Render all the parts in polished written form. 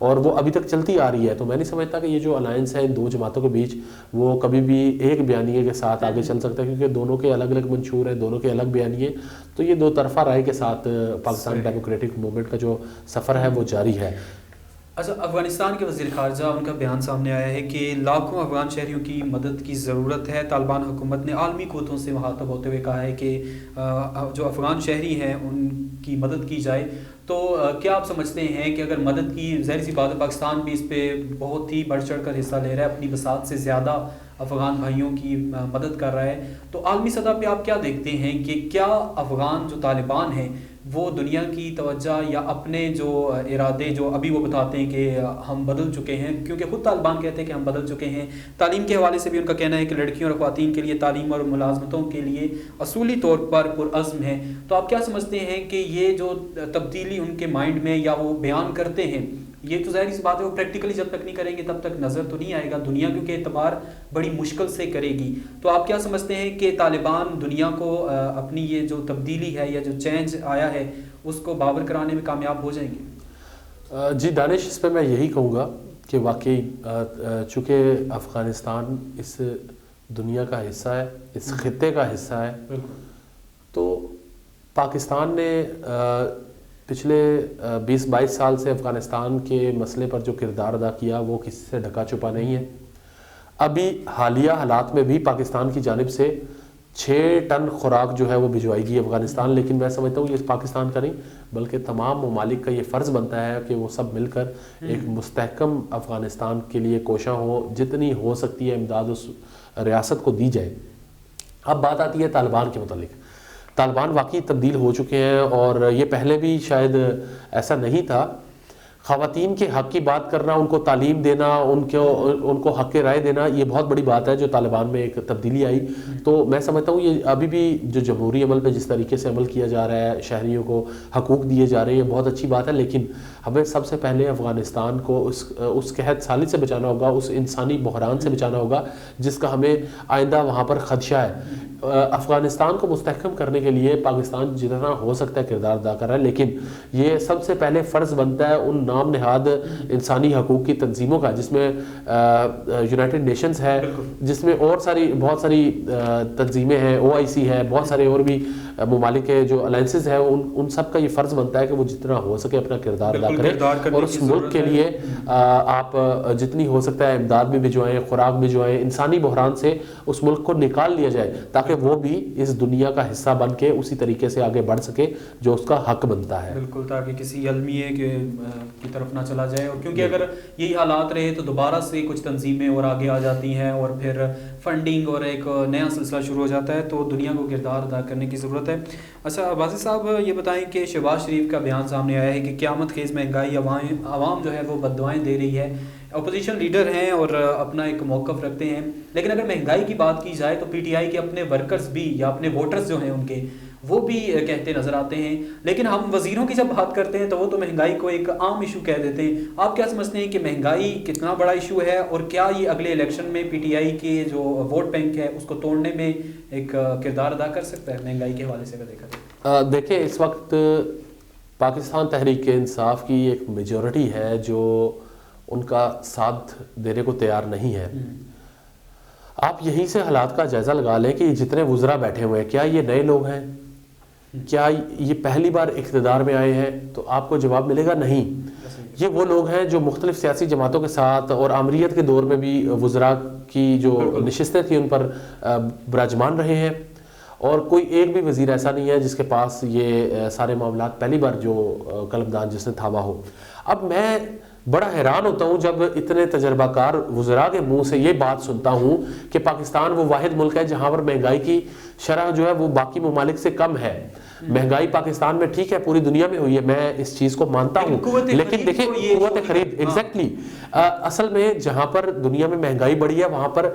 اور وہ ابھی تک چلتی آ رہی ہے. تو میں نہیں سمجھتا کہ یہ جو الائنس ہے ان دو جماعتوں کے بیچ وہ کبھی بھی ایک بیانیے کے ساتھ آگے چل سکتا ہے, کیونکہ دونوں کے الگ الگ منشور ہیں, دونوں کے الگ بیانیے. تو یہ دو طرفہ رائے کے ساتھ پاکستان ڈیموکریٹک موومنٹ کا جو سفر ہے وہ جاری ہے. اچھا, افغانستان کے وزیر خارجہ ان کا بیان سامنے آیا ہے کہ لاکھوں افغان شہریوں کی مدد کی ضرورت ہے. طالبان حکومت نے عالمی قوتوں سے مخاطب ہوتے ہوئے کہا ہے کہ جو افغان شہری ہیں ان کی مدد کی جائے. تو کیا آپ سمجھتے ہیں کہ اگر مدد کی, ظاہر سی بات ہے پاکستان بھی اس پہ بہت ہی بڑھ چڑھ کر حصہ لے رہا ہے, اپنی بساط سے زیادہ افغان بھائیوں کی مدد کر رہا ہے, تو عالمی سطح پہ آپ کیا دیکھتے ہیں کہ کیا افغان جو طالبان ہیں وہ دنیا کی توجہ یا اپنے جو ارادے جو ابھی وہ بتاتے ہیں کہ ہم بدل چکے ہیں, کیونکہ خود طالبان کہتے ہیں کہ ہم بدل چکے ہیں. تعلیم کے حوالے سے بھی ان کا کہنا ہے کہ لڑکیوں اور خواتین کے لیے تعلیم اور ملازمتوں کے لیے اصولی طور پر پرعزم ہیں. تو آپ کیا سمجھتے ہیں کہ یہ جو تبدیلی ان کے مائنڈ میں یا وہ بیان کرتے ہیں, یہ تو ظاہر سی بات ہے وہ پریکٹیکلی جب تک نہیں کریں گے تب تک نظر تو نہیں آئے گا, دنیا کیونکہ اعتبار بڑی مشکل سے کرے گی. تو آپ کیا سمجھتے ہیں کہ طالبان دنیا کو اپنی یہ جو تبدیلی ہے یا جو چینج آیا ہے اس کو باور کرانے میں کامیاب ہو جائیں گے؟ جی دانش, اس پہ میں یہی کہوں گا کہ واقعی چونکہ افغانستان اس دنیا کا حصہ ہے, اس خطے کا حصہ ہے, تو پاکستان نے پچھلے 20-22 سال سے افغانستان کے مسئلے پر جو کردار ادا کیا وہ کسی سے ڈھکا چھپا نہیں ہے. ابھی حالیہ حالات میں بھی پاکستان کی جانب سے 6 ٹن خوراک جو ہے وہ بھجوائی گئی افغانستان, لیکن میں سمجھتا ہوں یہ پاکستان کا نہیں بلکہ تمام ممالک کا یہ فرض بنتا ہے کہ وہ سب مل کر ایک مستحکم افغانستان کے لیے کوشاں ہو, جتنی ہو سکتی ہے امداد اس ریاست کو دی جائے. اب بات آتی ہے طالبان کے متعلق. طالبان واقعی تبدیل ہو چکے ہیں اور یہ پہلے بھی شاید ایسا نہیں تھا. خواتین کے حق کی بات کرنا, ان کو تعلیم دینا, ان کو حق رائے دینا, یہ بہت بڑی بات ہے جو طالبان میں ایک تبدیلی آئی. تو میں سمجھتا ہوں یہ ابھی بھی جو جمہوری عمل پہ جس طریقے سے عمل کیا جا رہا ہے, شہریوں کو حقوق دیے جا رہے ہیں, یہ بہت اچھی بات ہے. لیکن ہمیں سب سے پہلے افغانستان کو اس قحط سالی سے بچانا ہوگا, اس انسانی بحران سے بچانا ہوگا جس کا ہمیں آئندہ وہاں پر خدشہ ہے. افغانستان کو مستحکم کرنے کے لیے پاکستان جتنا ہو سکتا ہے کردار ادا کر رہا ہے, لیکن یہ سب سے پہلے فرض بنتا ہے ان نام نہاد انسانی حقوق کی تنظیموں کا, جس میں یونائٹڈ نیشنز ہے, جس میں اور بہت ساری تنظیمیں ہیں, OIC ہے, بہت سارے اور بھی ممالک کے جو الائنسز ہیں, ان سب کا یہ فرض بنتا ہے کہ وہ جتنا ہو سکے اپنا کردار ادا کریں اور اس ملک کے لیے آپ جتنی ہو سکتا ہے امداد بھی بھجوائیں, خوراک بھجوائیں, انسانی بحران سے اس ملک کو نکال لیا جائے تاکہ وہ بھی اس دنیا کا حصہ بن کے اسی طریقے سے آگے بڑھ سکے جو اس کا حق بنتا ہے. بالکل, تاکہ کسی المیے کی طرف نہ چلا جائے. اور کیونکہ اگر یہی حالات رہے تو دوبارہ سے کچھ تنظیمیں اور آگے آ جاتی ہیں اور پھر فنڈنگ اور ایک نیا سلسلہ شروع ہو جاتا ہے, تو دنیا کو کردار ادا کرنے کی ضرورت ہے. اچھا واضح صاحب, یہ بتائیں کہ شہباز شریف کا بیان سامنے آیا ہے کہ قیامت خیز مہنگائی عوام جو ہے وہ بددعائیں دے رہی ہے. اپوزیشن لیڈر ہیں اور اپنا ایک موقف رکھتے ہیں, لیکن اگر مہنگائی کی بات کی جائے تو PTI کے اپنے ورکرز بھی یا اپنے ووٹرز جو ہیں ان کے, وہ بھی کہتے نظر آتے ہیں. لیکن ہم وزیروں کی جب بات کرتے ہیں تو وہ تو مہنگائی کو ایک عام ایشو کہہ دیتے ہیں. آپ کیا سمجھتے ہیں کہ مہنگائی کتنا بڑا ایشو ہے, اور کیا یہ اگلے الیکشن میں PTI کے جو ووٹ بینک ہے اس کو توڑنے میں ایک کردار ادا کر سکتا ہے مہنگائی کے حوالے سے اگر دیکھا جائے؟ دیکھیں, اس وقت پاکستان تحریک انصاف کی ایک میجورٹی ہے جو ان کا ساتھ دینے کو تیار نہیں ہے. آپ یہیں سے حالات کا جائزہ لگا لیں کہ جتنے وزراء بیٹھے ہوئے ہیں, کیا یہ نئے لوگ ہیں؟ کیا یہ پہلی بار اقتدار میں آئے ہیں؟ تو آپ کو جواب ملے گا نہیں. یہ وہ لوگ ہیں جو مختلف سیاسی جماعتوں کے ساتھ اور آمریت کے دور میں بھی وزراء کی جو نشستیں تھیں ان پر براجمان رہے ہیں, اور کوئی ایک بھی وزیر ایسا نہیں ہے جس کے پاس یہ سارے معاملات پہلی بار جو قلمدان جس نے تھاما ہو. اب میں بڑا حیران ہوتا ہوں جب اتنے تجربہ کار وزراء کے منہ سے یہ بات سنتا ہوں کہ پاکستان وہ واحد ملک ہے جہاں پر مہنگائی کی شرح جو ہے وہ باقی ممالک سے کم ہے. مہنگائی پاکستان میں ٹھیک ہے پوری دنیا میں ہوئی ہے, میں اس چیز کو مانتا ہوں, لیکن دیکھیں قوت خرید ایگزیکٹلی اصل میں جہاں پر دنیا میں مہنگائی بڑھی ہے وہاں پر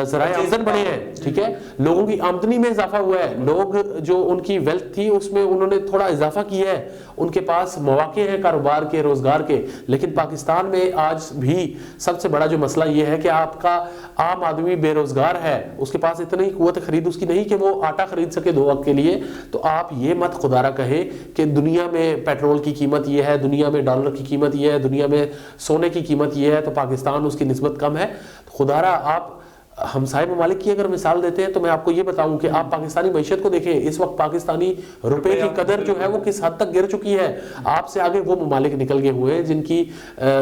ذرائع آمدن بڑھے ہیں، ٹھیک ہے، لوگوں کی آمدنی میں اضافہ ہوا ہے، لوگ جو ان کی ویلتھ تھی اس میں انہوں نے تھوڑا اضافہ کیا ہے، ان کے پاس مواقع ہیں کاروبار کے، روزگار کے. لیکن پاکستان میں آج بھی سب سے بڑا جو مسئلہ یہ ہے کہ آپ کا عام آدمی بے روزگار ہے، اس کے پاس اتنی قوت خرید اس کی نہیں کہ وہ آٹا خرید سکے 2 وقت کے لیے. تو آپ یہ مت خدا را کہیں کہ دنیا میں پیٹرول کی قیمت یہ ہے، دنیا میں ڈالر کی قیمت یہ ہے، دنیا میں سونے کی قیمت یہ ہے، تو پاکستان اس کی نسبت کم ہے. خدا را آپ ہمسائے ممالک کی اگر مثال دیتے ہیں تو میں آپ کو یہ بتاؤں کہ آپ پاکستانی معیشت کو دیکھیں، اس وقت پاکستانی روپے کی قدر جو ہے وہ کس حد تک گر چکی ہے. آپ سے آگے وہ ممالک نکل گئے ہوئے ہیں جن کی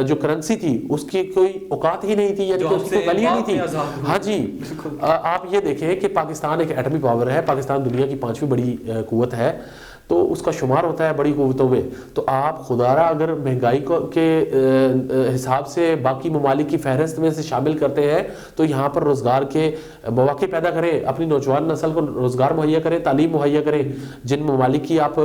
جو کرنسی تھی اس کی کوئی اوقات ہی نہیں تھی، یا اس کی کوئی ویلیو نہیں تھی. ہاں جی، آپ یہ دیکھیں کہ پاکستان ایک ایٹمی پاور ہے، پاکستان دنیا کی 5ویں بڑی قوت ہے، تو اس کا شمار ہوتا ہے بڑی قوتوں میں. تو آپ خدا را اگر مہنگائی کے حساب سے باقی ممالک کی فہرست میں سے شامل کرتے ہیں تو یہاں پر روزگار کے مواقع پیدا کریں، اپنی نوجوان نسل کو روزگار مہیا کریں، تعلیم مہیا کریں. جن ممالک کی آپ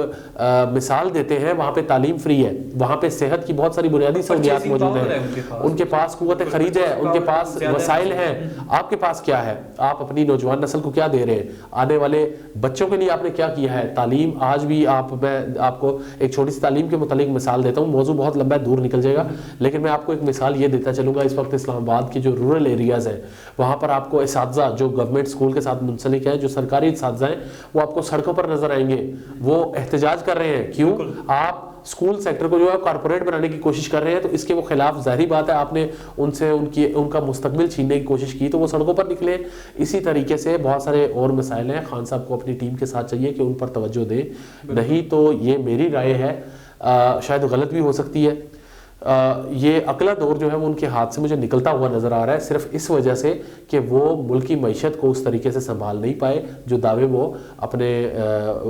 مثال دیتے ہیں وہاں پہ تعلیم فری ہے، وہاں پہ صحت کی بہت ساری بنیادی سہولیات موجود ہیں، ان کے پاس قوت خرید ہے، ان کے پاس وسائل ہیں. آپ کے پاس کیا ہے؟ آپ اپنی نوجوان نسل کو کیا دے رہے ہیں؟ آنے والے بچوں کے لیے آپ نے کیا کیا ہے؟ تعلیم آج بھی میں آپ کو ایک چھوٹی سی تعلیم کے متعلق مثال دیتا ہوں، موضوع بہت لمبا ہے، دور نکل جائے گا، لیکن میں آپ کو ایک مثال یہ دیتا چلوں گا. اس وقت اسلام آباد کی جو رورل ایریاز ہیں وہاں پر آپ کو اساتذہ جو گورنمنٹ اسکول کے ساتھ منسلک ہیں، جو سرکاری اساتذہ ہیں، وہ آپ کو سڑکوں پر نظر آئیں گے، وہ احتجاج کر رہے ہیں. کیوں؟ آپ اسکول سیکٹر کو جو ہے کارپوریٹ بنانے کی کوشش کر رہے ہیں، تو اس کے وہ خلاف ظاہری بات ہے آپ نے ان سے ان کا مستقبل چھیننے کی کوشش کی تو وہ سڑکوں پر نکلے. اسی طریقے سے بہت سارے اور مسائل ہیں. خان صاحب کو اپنی ٹیم کے ساتھ چاہیے کہ ان پر توجہ دیں، نہیں تو یہ میری رائے ہے، شاید غلط بھی ہو سکتی ہے، یہ اگلا دور جو ہے وہ ان کے ہاتھ سے مجھے نکلتا ہوا نظر آ رہا ہے، صرف اس وجہ سے کہ وہ ملک کی معیشت کو اس طریقے سے سنبھال نہیں پائے جو دعوے وہ اپنے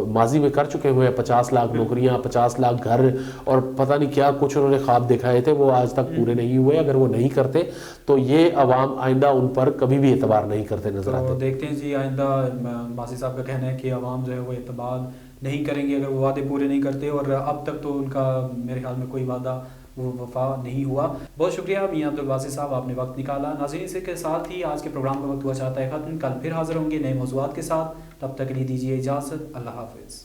ماضی میں کر چکے ہوئے ہیں. 50 لاکھ نوکریاں، 50 لاکھ گھر اور پتہ نہیں کیا کچھ انہوں نے خواب دکھائے تھے، وہ آج تک پورے نہیں ہوئے. اگر وہ نہیں کرتے تو یہ عوام آئندہ ان پر کبھی بھی اعتبار نہیں کرتے نظر آتے. دیکھتے ہیں جی، آئندہ باسی صاحب کا کہنا ہے کہ عوام جو ہے وہ اعتبار نہیں کریں گے اگر وہ وعدے پورے نہیں کرتے، اور اب تک تو ان کا میرے خیال میں کوئی وعدہ وہ وفا نہیں ہوا. بہت شکریہ میاں عبدالباسط صاحب، آپ نے وقت نکالا. ناظرین، اس کے ساتھ ہی آج کے پروگرام کا وقت ہوا چاہتا ہے ختم. کل پھر حاضر ہوں گے نئے موضوعات کے ساتھ، تب تک کے لیے دیجیے اجازت. اللہ حافظ.